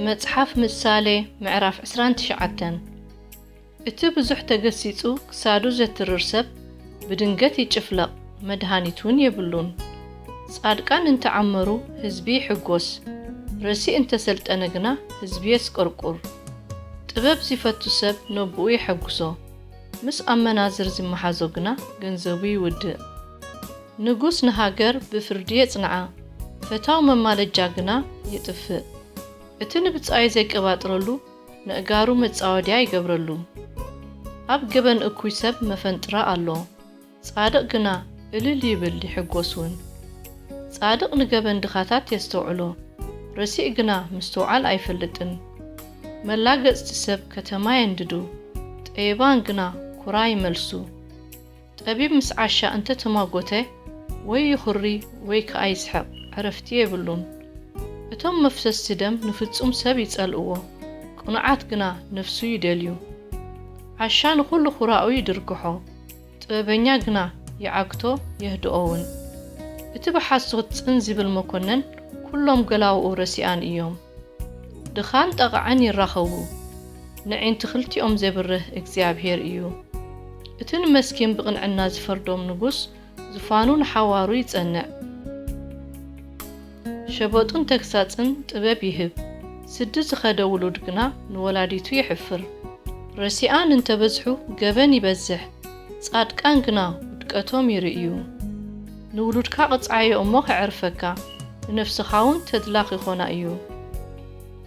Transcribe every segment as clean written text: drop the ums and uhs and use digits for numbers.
መጽሓፍ ምሳሌ ምዕራፍ 29 እቲ ብዙሕ ተገሲጹ ክሳዱ ዘትርር ሰብ ብድንገት ይጭፍለቕ መድሃኒቱን የብሉን። ጻድቃን እንተዓመሩ ህዝቢ ይሕጎስ፣ ረሲእ እንተሰልጠነ ግና ህዝቢ የስቆርቁር። ጥበብ ዝፈቱ ሰብ ነብኡ ይሐጉሶ፣ ምስ ኣመናዝር ዝመሓዞ ግና ገንዘቡ ይውድእ። ንጉስ ንሃገር ብፍርዲ የጽንዓ፣ ፈታው መማለጃ ግና ይጥፍእ። እቲ ንብጻይ ዘይቀባጥረሉ ንእጋሩ መጻወድያ ይገብረሉ። ኣብ ገበን እኩይ ሰብ መፈንጥራ ኣሎ፣ ጻድቕ ግና እልል ይብል ይሕጎስውን። ጻድቕ ንገበን ድኻታት የስተውዕሎ፣ ረሲእ ግና ምስተውዓል ኣይፈልጥን። መላገጽቲ ሰብ ከተማ የንድዱ፣ ጠየባን ግና ኩራ ይመልሱ። ጠቢብ ምስ ዓሻ እንተ ተማጐተ ወይ ይኹሪ ወይ ከኣ ይስሕቕ፣ ዕረፍቲ የብሉን። እቶም መፍሰስቲ ደም ንፍጹም ሰብ ይጸልእዎ፣ ቁኑዓት ግና ነፍሱ ይደልዩ። ዓሻ ንኹሉ ኹራኡ ይድርግሖ፣ ጥበበኛ ግና ይዓግቶ የህድኦውን። እቲ ብሓሶት ጽን ዝብል መኮነን ኩሎም ገላውኡ ረሲኣን እዮም። ድኻን ጠቕዓን ይራኸቡ፣ ንዒንቲ ክልቲኦም ዘብርህ እግዚኣብሔር እዩ። እቲ ንመስኪን ብቕንዕና ዝፈርዶም ንጉስ ዝፋኑ ንሓዋሩ ይጸንዕ። ሸበጡን ተግሳጽን ጥበብ ይህብ፣ ስዲ ዝኸደ ውሉድ ግና ንወላዲቱ ይሕፍር። ረሲኣን እንተበዝሑ ገበን ይበዝሕ፣ ጻድቃን ግና ውድቀቶም ይርእዩ። ንውሉድካ ቕጽዓዮ እሞ ክዕርፈካ፣ ንነፍስኻውን ተድላኽ ይኾና እዩ።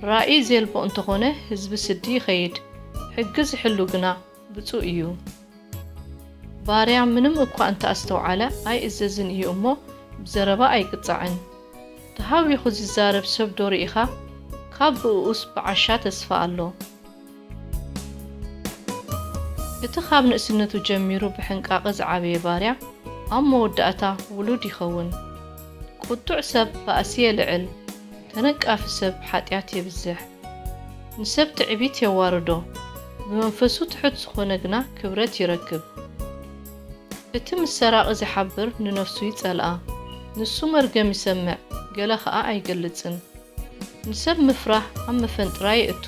ራእይ ዘልቦ እንተኾነ ህዝቢ ስዲ ይኸይድ፣ ሕጊ ዝሕሉ ግና ብፁእ እዩ። ባርያ ምንም እኳ እንተ ኣስተውዓለ ኣይእዘዝን እዩ እሞ ብዘረባ ኣይቅጻዕን። ተሃዊኹ ዝዛረብ ሰብ ዶ ርኢኻ? ካብ ብእኡስ ብዓሻ ተስፋ ኣሎ። እቲ ካብ ንእስነቱ ጀሚሩ ብሕንቃቐ ዝዓበየ ባርያ ኣብ መወዳእታ ውሉድ ይኸውን። ቁጡዕ ሰብ ባእሲ የልዕል፣ ተነቃፊ ሰብ ሓጢኣት የብዝሕ። ንሰብ ትዕቢት የዋርዶ፣ ብመንፈሱ ትሑት ዝኾነ ግና ክብረት ይረክብ። እቲ ምስ ሰራቒ ዝሓብር ንነፍሱ ይጸልኣ፣ ንሱ መርገም ይሰምዕ ገለ ኸኣ ኣይገልጽን። ንሰብ ምፍራሕ ኣብ መፈንጥራ ይእቱ፣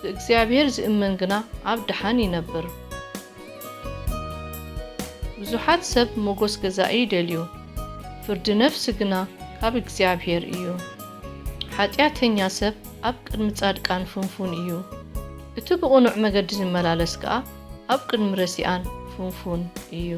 ብእግዚኣብሔር ዝእመን ግና ኣብ ድሓን ይነብር። ብዙሓት ሰብ ሞጎስ ገዛኢ ይደልዩ፣ ፍርዲ ነፍሲ ግና ካብ እግዚኣብሔር እዩ። ሓጢኣተኛ ሰብ ኣብ ቅድሚ ጻድቃን ፍንፉን እዩ፣ እቲ ብቕኑዕ መገዲ ዝመላለስ ከኣ ኣብ ቅድሚ ረሲኣን ፍንፉን እዩ።